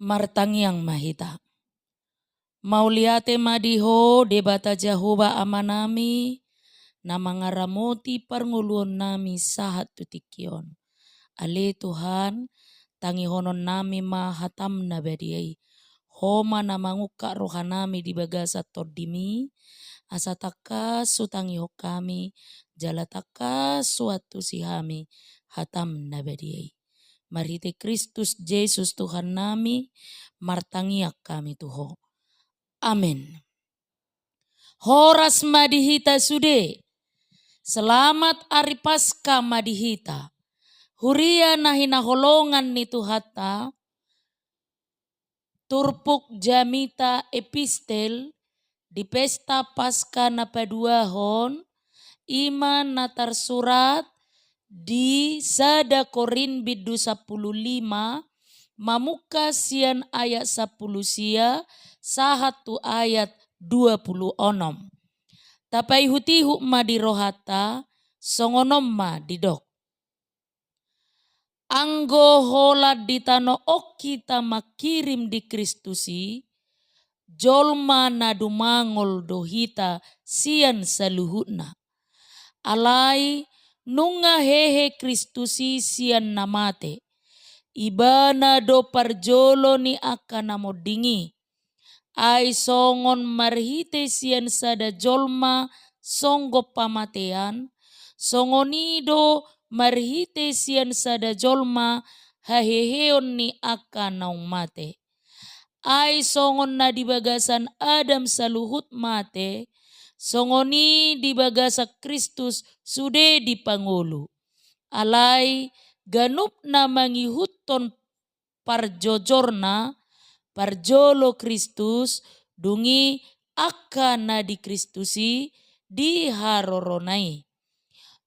Martangyang mahita. Mauliate madiho debata Jehovah amanami na mga ramoti parnguluon nami sahat tutikion. Ale Tuhan tangihonon nami mahatam na badiay. Homa na manguka rohanami di bagasa tordimi. Asataka sutangiho kami jalataka suatu sihami hatam na badiay. Marite Kristus Yesus Tuhan nami martangiak kami tuho. Amin. Horas madihita sude. Selamat ari Paskah madihita. Huria na hinaholongan ni Tuhata. Turpuk jamita epistel. Di pesta Paskah na paduahon. Iman na tersurat di 1 Korintus 15. Mamuka sian ayat 10 sia. Sahatu ayat 26. Tapai hutihu ma di rohata, songonom ma di dok. Anggo hola di tano ok kita makirim di Kristusi, jolma na dumangol dohita sian saluhutna. Alai nunga hehe Kristusi sian namate. Ibana do parjolo ni akan namodingi. Ai songon marhite sian sada jolma songgo pamatean, songonido marhite sian sada jolma haheheon ni akan naung mate. Ai songon na di bagasan Adam saluhut mate, songoni di bagasa Kristus sude di pangulu. Alai ganup na mangihuton parjojorna, parjolo Kristus dungi akana di Kristusi di haroronai.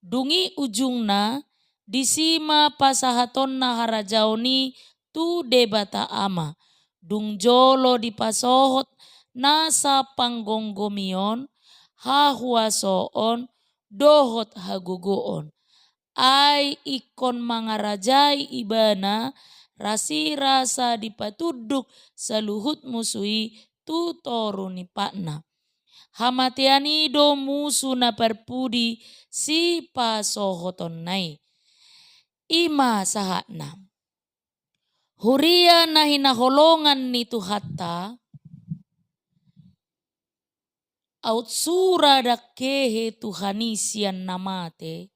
Dungi ujungna disima pasahaton na harajaoni tu debata ama. Dung jolo di pasohot nasa panggonggomion hahuasoon dohot hagugoon. Ai ikon mangarajai ibana rasi rasa dipatuduk saluhut musui tutoru ni pakna. Hamatiani do musu na perpudi si pasohoton nai. Ima sahatna. Huria na hinaholongan ni Tuhata. Aut sura dakehe Tuhanisian namate.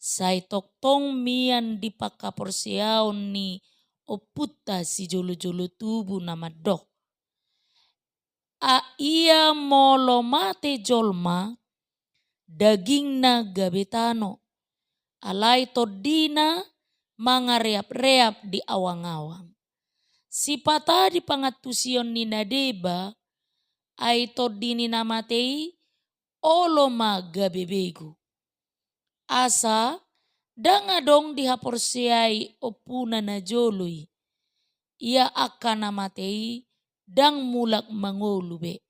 Say toktong mian di pakaporsiaon ni oputta si julu-julu tubu nama dok. A ia molo mate jolma daging na gabetano. Alai todina mangareap-reap di awang-awang. Si pata di pangatusion ni nadeba ay todini namatei olo magabebegu. Asa dangadong dihaporsiai opuna na jolui. Ia akan namatei dang mulak mangolube.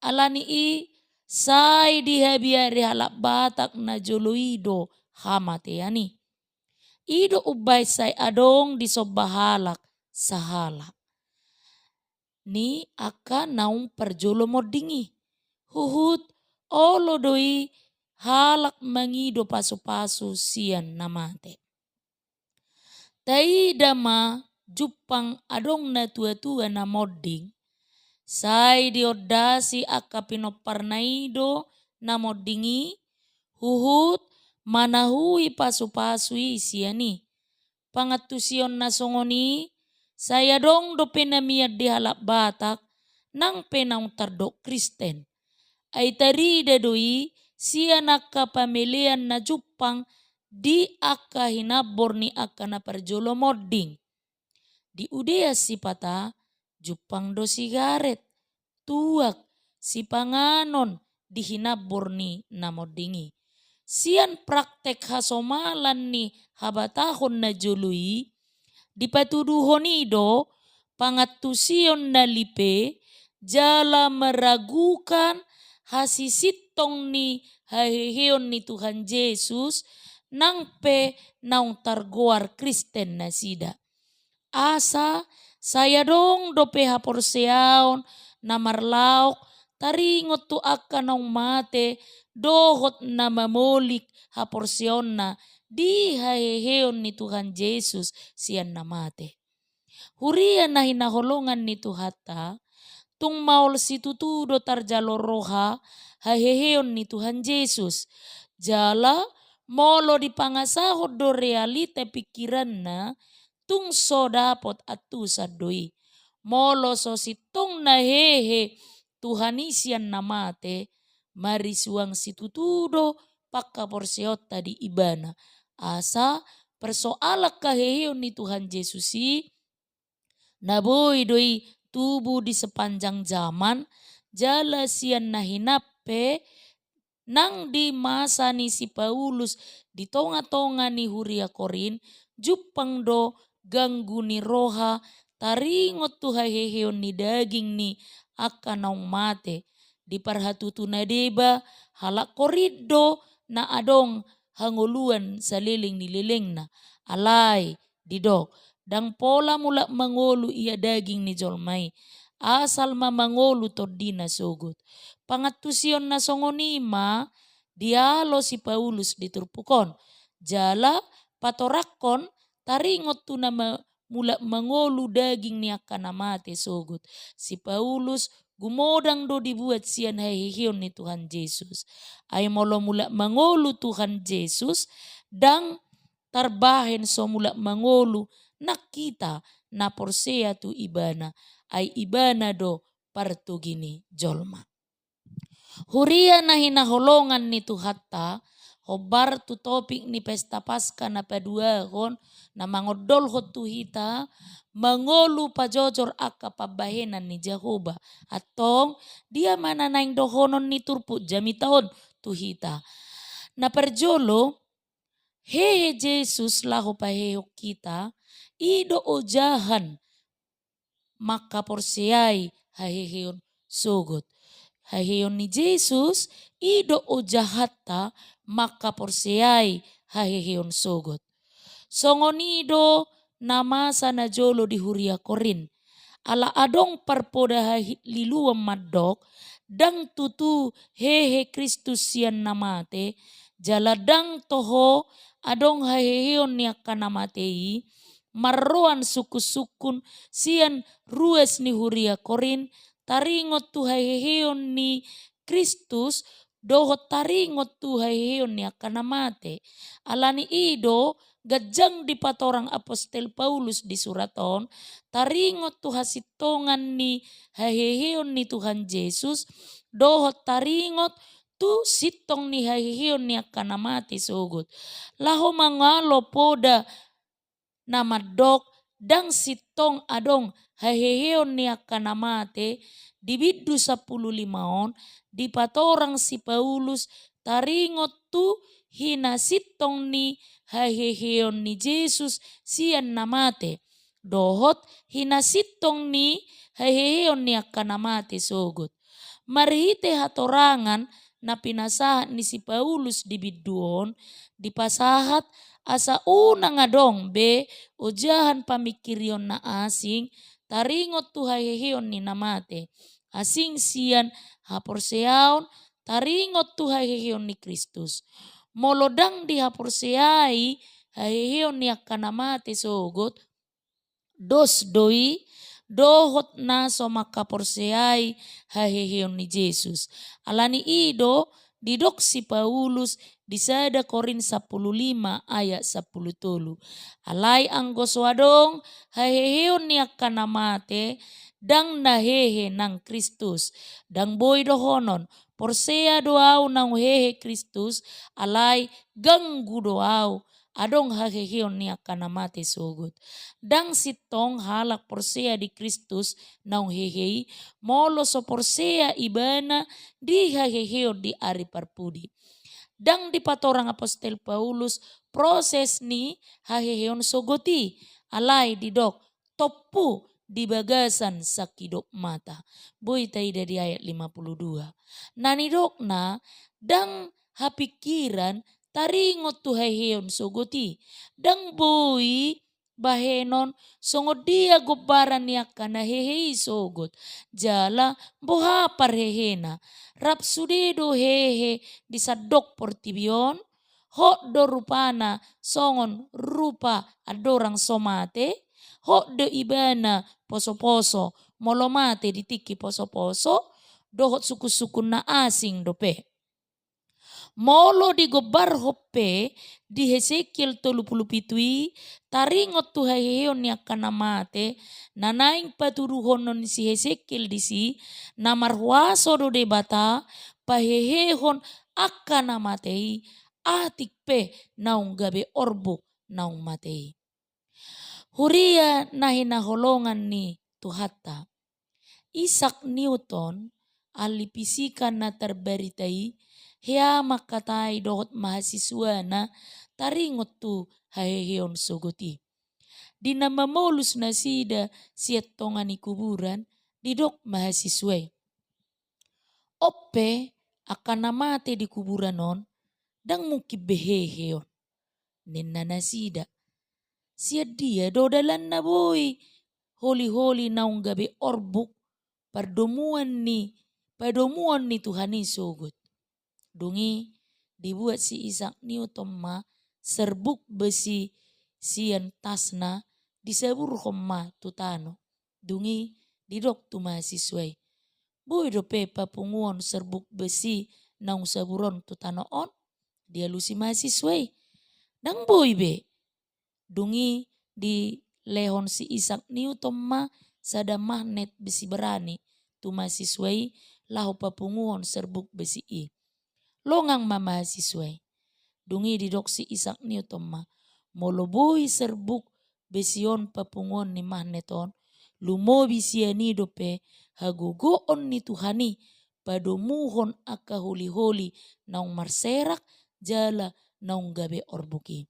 Alani i say dihabiari halak batak na joluido hamateani. Ido ubay say adong disobahalak sahalak. Ni akan naung perjolo modingi. Huhut olo doi halak mangido pasu-pasu sian namate. Tai dama jupang adong na tua-tua na modding. Say diodasi akapino parnaido na moddingi. Huhut manahui pasu-pasui siani. Pangatusion na songoni. Saya dong do penamiad di halak batak. Nang penang tardok Kristen. Ay tarida doi. Siya nakapamilian na jupang di aka hinabor ni aka na parjolo modding. Di udea si pata jupang do sigaret. Tuak si panganon di hinabor ni na moddingi. Sian praktek hasomalan ni habatahon na jului. Di patuduhon ido pangatusion na lipe jala meragukan hasisitong ni haheheon ni Tuhan Yesus nang pe naung targoar Kristen na sida. Asa Saya dong dope haporseaon namarlaok taringot tu akanong mate dohot na mamolik haporseon na di haheheon ni Tuhan Yesus siyan na mate. Hurian na hinaholongan ni Tuhata tung maol si tutudo tarjalo roha haheheon ni Tuhan Yesus. Jala molo di pangasahod do realite pikiran na tung so dapot atu sadoi. Molo so sitong nahehe Tuhan isian namate marisuang situtudo pakaporseot tadi ibana. Asa persoalak kaheheon ni Tuhan Yesusi naboy doi tubuh di sepanjang zaman jala sian nahinape nang di masa ni si Paulus di tonga-tonga ni Huria Korin jupang do ganggu ni roha taringot tu haheheon ni daging ni akanong mate di parhatutu na deba halak koriddo na adong hanguluan sa liling ni liling na alay didok dang pola mula mangolu ia daging ni jolmay asal mamangolu to di nasugot pangatusion na songonima dialo si Paulus diturpukon jala patorakon taringot tu na mula mangolu daging ni akanamate sugut si Paulus gumodang do dibuat siyan hahihiyon ni Tuhan Yesus ay molo mula mangolu Tuhan Yesus dang tarbahen so mula mangolu nakita na porsea tu ibana ay ibana do partugini jolma. Huria na hinaholongan ni Tuhata hobar tu topik ni pesta Paskah na paduahon na mangodol hot tuhita mangolu pajojor aka pabahenan ni Jehovah atong dia mananaing dohonon ni turpu jami tahon tuhita. Na perjolo hehe Jesus lahu pahehok kita ido ojahan maka porsiai haheheon sogot. Haheon ni Jesus ido ojahata maka porsiai haheheon sogot. Songonido namasa na jolo di Huria Korin. Ala adong parpoda liluam madok dang tutu hehe Kristus sian namate jaladang toho adong haheheon ni akanamatei marroan suku-sukun sian rues ni Huria Korin taringot tu haheheon ni Kristus dohot taringot tu haheheon ni akanamate alani ido gajang di patorang apostel Paulus di suraton taringot tu hasitongan ni haheheon ni Tuhan Yesus dohot taringot tu sitong ni haheheon ni akanamate sugut laho mangalo poda namadok dang sitong adong haheheon ni akanamate dibiddu 15 on di patorang si Paulus taringot tu hinasitong ni haheheon ni Jesus sian namate dohot hinasitong ni haheheon ni akanamate sogot marhite hatorangan na pinasahat ni si Paulus di bidduon di pasahat asa una nga dong be ujahan pamikirion na asing taringot tu haheheon ni namate asing sian haporseaon taringot tu haheheon ni Kristus molodang di haporseai haheheon ni akanamate sogot dos doi dohot na so makaporseai haheheon ni Jesus alani ido didok si Paulus di sada Korin 15 ayat 10 alay anggos wadong haheheon ni akanamate dang nahehe nang Kristus dang boy dohonon porsea doaw nang hehe Kristus alay ganggu doaw adong haheheon ni akanamate sogot dang sitong halak porsea di Kristus nang hehei molo so porsea ibana di haheheon di ari parpudi dang di patorang apostel Paulus proses ni haheheon sogoti alay didok topu di bagasan sa kidok mata boy taida di ayat 52 nanidok na dang hapikiran taringot tu haheheon sogoti dang boy bahenon songo dia gobaran ni akana hehe sogot jala boha parhehena rap sudedo hehe disadok portibion ho do rupana songon rupa adorang somate ho do ibana poso-poso molomate ditiki poso-poso dohot suku-suku na asing dope. Molo di gobar hoppe di Hesekiel 37 taringot tu haheon ni akana mate nanaing paturuhon si Hesekiel disi namarhuaso do debata pahehehon akana matei atik pe naung gabe orbo naung matei. Huria nahina holongan ni Tuhata. Isaac Newton ahli fisika na terberitai hea makatai dohot mahasiswa na taringot tu haheheon sogoti. Di nama molus na sida siat tongani kuburan didok mahasiswa. Oppe akan namate di kuburan non dang muki beheheon. Nena nasida. Siat dia dodalan na boy. Holi-holi naung gabe orbuk padomuan ni Tuhan sogot. Dungi dibuat si Isaac Newton ma serbuk besi sian tasna disebur ma tutano. Dungi didok tu mahasiswa. Boy dope papunguan serbuk besi naung saburon tutano on. Dia lusi mahasiswa. Dang boy be. Dungi di lehon si Isaac Newton ma sada magnet besi berani tu mahasiswai lahu papunguhon serbuk besi i. Longang ma mahasiswai. Dungi di dok si Isaac Newton ma moloboi serbuk besion papunguhon ni magneton lumobi siani dope hagogoon ni Tuhani padomuhon aka holi-holi naung marserak jala naung gabe orbuki.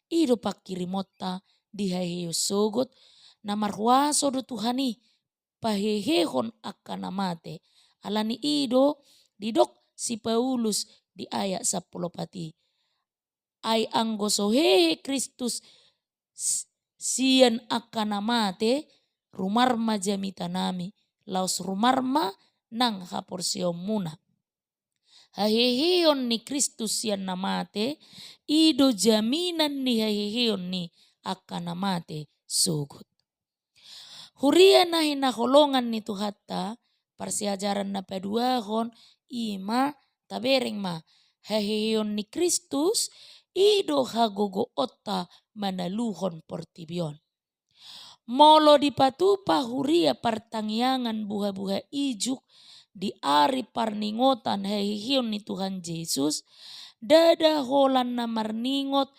Ido pakirimota di haheyo sogot namarhuaso do Tuhani pahehehon akan namate. Alani ido didok si Paulus di ayat 10 pati. Ai anggoso hehe Kristus sian akan namate rumarma jamita nami. Laos rumarma nang haporsio muna. Haheheon ni Kristus sian namate ido jaminan ni haheheon ni akan namate sogot. Huria na hinaholongan ni Tuhata persiajaran na paduahon ima tabereng ma haheheon ni Kristus ido hagogo otta manaluhon portibion. Molo dipatupa huria pertangyangan buha-buha ijuk di ari parningotan haheheon ni Tuhan Yesus dada holan na marningot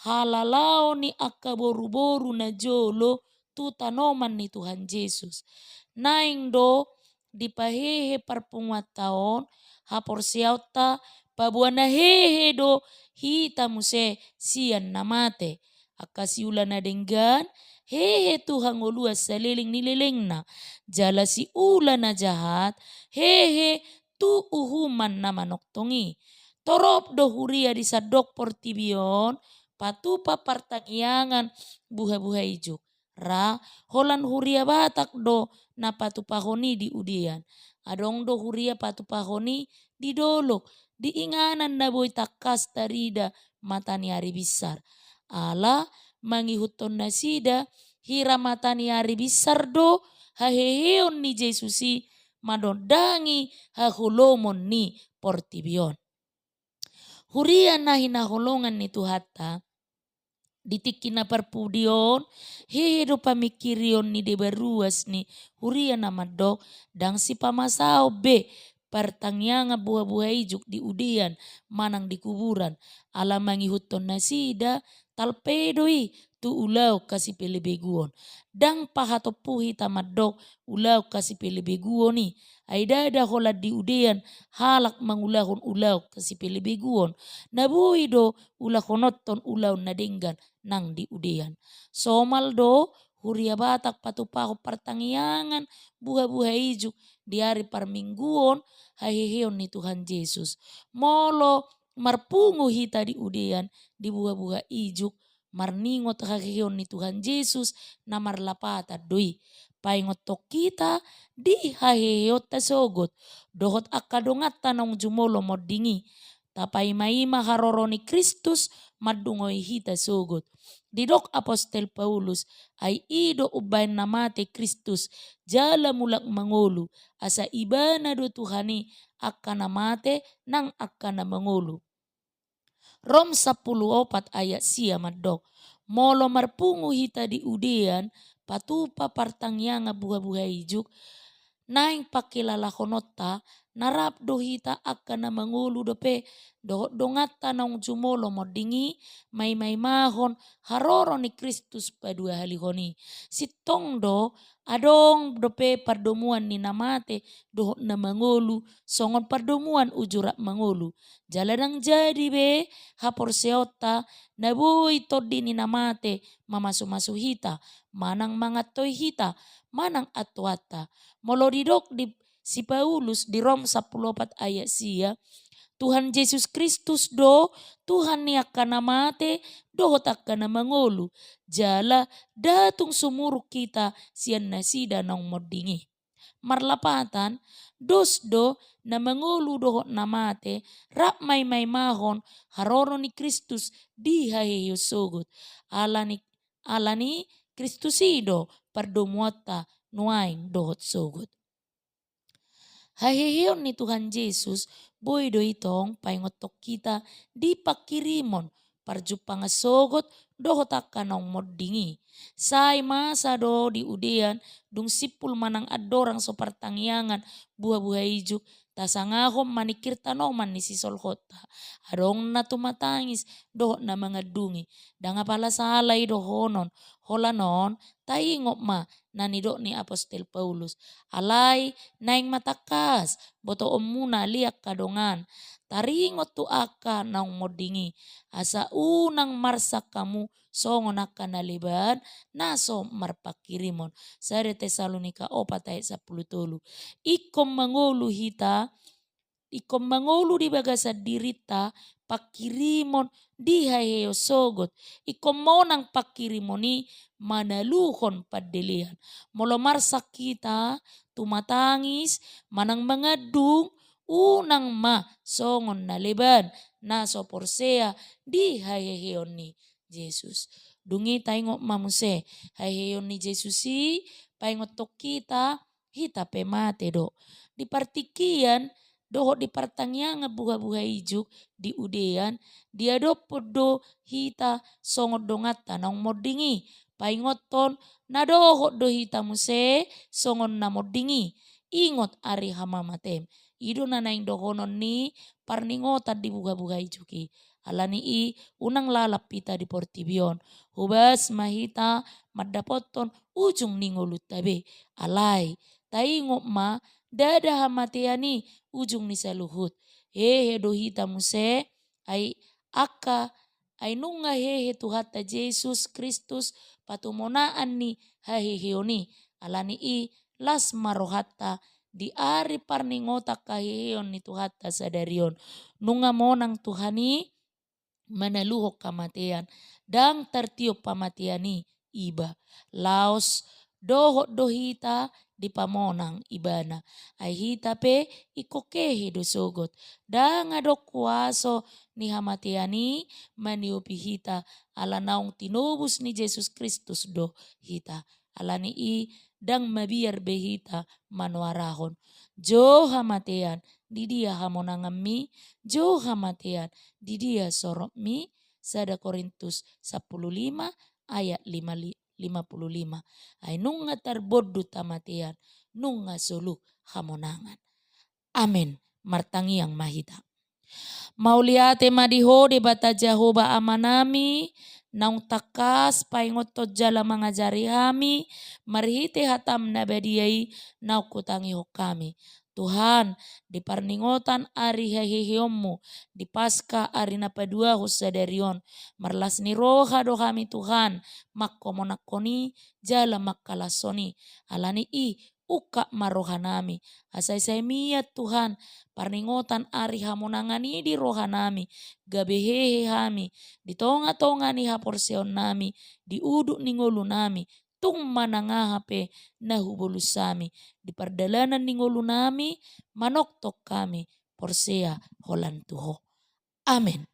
halalao ni akaboru-boru na jolo tu tanoman ni Tuhan Yesus. Naing do dipahehe perpunguataon haporsiauta pabuana hehe do hita muse sian namate. Akasiula na denggan hehe Tuhan olua saliling nililing na jala si ula na jahat hehe tu uhuman na manoktongi. Torop do huria disadok portibion patupa partangyangan buha-buha ijuk. Ra holan huria batak do na patupahoni di udian. Adong do huria patupahoni di dolok. Diinganan na boy takas tarida matani ari besar. Ala mangihuton na sida hira matani ari besar do haheheon ni Jesusi madondangi hahulomon ni portibion. Huria na hinaholongan ni Tuhata ditiki na perpudion hedo pamikirion ni debaruas ni huria na madok dang si pamasao be pertangyanga buah-buah ijuk di udian manang di kuburan ala mangihuton na sida talpedoi tu ulau kasi pelebeguon dang pahatopuhi tamadok ulau kasi pelebeguon ni aidada hola di udian halak mangulahon ulau kasi pelebeguon nabui do ulahonoton ulau nadenggan nang di udian somal do huria batak patupaho pertangyangan buah-buah ijuk di hari parmingguon haheheon ni Tuhan Yesus. Molo marpungu hita di udian di buah-buah ijuk marningot hahiyon ni Tuhan Yesus na marlapata doi. Paingot to kita di hahihiyot tasogot. Dohot akadongat tanong jumolo modingi. Tapay maima haroro ni Kristus madungoy hita sogot. Didok Apostel Paulus ay ido ubayan na mate Kristus jala mulak mangulu asa iba na do Tuhani akka na mate nang akka na mangulu. Rom 14 ayat siya madok. Molo marpungu hita di udian patupa partangya nga buha-buhay juk naing pakilala honota narap do hita akka na mangulu dope dongat tanong jumolo modingi may mahon haroro ni Kristus padua halihoni sitong do adong dope pardomuan ni namate dohot na mangulu songon pardomuan ujurak mangulu jaladang jadi be hapor seota nabui todi ni namate mamasu-masu hita manang mangatoy hita manang atwata molo didok di si Paulus di Rom 14 ayat sia Tuhan Yesus Kristus do Tuhan ni akan namate dohot akan mangolu jala datung sumuruk kita sian nasida nong modingi marlapatan dos do na mangolu dohot namate rap may mahon haroro ni Kristus di haheyo sogot alani Kristusido pardomuata nuaing dohot sogot. Haheheon ni Tuhan Yesus boy do itong paingotok kita di pakirimon parjupa nga sogot dohot akanong modingi. Say masa do di udean dung sipul manang adorang so partangyangan buah-buah ijuk tasangahom manikir tanoman ni si solhota. Adong na tumatangis dohot na mga dungi. Danga pala salay dohonon holanon taingop ma nanidok ni Apostel Paulus. Alay naing matakas boto muna liak kadongan. Taringot tu aka naung modingi. Asa unang marsak kamu songon aka naliban naso marpakirimon. Sare Tesalonika 4 ayat 10. Ikom mangulu hita. Ikom mangulu di bagasa dirita pakirimon di haheyo sogot. Ikom monang pakirimoni manaluhon padelian. Molo marsak kita tumatangis manang mangadung unang ma songon na leban na soporsea di haheheon ni Jesus. Dungi taingok mamuse haheheon ni Jesus si paingot tok kita hita pemate do. Di partikian dohot di partangya nga buha-buha ijuk di udean dia do podo hita songot dongat tanong modingi paingoton na dohot do hita muse songon na modingi ingot ari hamamatem ido na naing dohonon ni parningotan di buha-buha ijuki alani i unang lalap pita di portibion hubas mahita madapoton ujung ningulut tabe alay taingop ma dada hamatiani ujung ni saluhut hehe do hita muse ay aka ay nunga hehe tuhata Jesus Kristus patumonaan ni haheheoni alani i las marohata di ari parningota kaheheon ni tuhata sadarion nunga monang Tuhani manaluhok kamatian dang tertiup pamatiani iba laos dohot dohita di pamonang ibana ay hita pe ikokehe do sogot dang adok kuaso ni hamatiani maniupi hita ala naung tinubus ni Jesus Kristus do hita alani i dang mabiar behita manuarahon jo hamatian di dia hamonangami jo hamatian di dia sorok mi 1 Korintus 15 ayat 55 ay nunga tarbodu tamatian nunga suluk hamonangan amen martangiang mahita mauliate madiho de bata Jehovah amanami naung takas paingotot jala mangajari hami marhite hatam nabadiai nau kutangi hokami Tuhan di parningotan ari hahihiomu di pasca ari napadua husadarion marlas ni roha do kami Tuhan makkomonakoni jala makkalasoni alani i uka marohanami. Asai mia Tuhan, parningotan ari hamonangani di rohanami, gabehehe hami, di tonga-tonga ni haporsion nami, di uduk ni ngolu nami, tung manangahape nahubulusami, di pardalanan ni ngolu nami, manoktok kami, porsea holan tuho. Amin.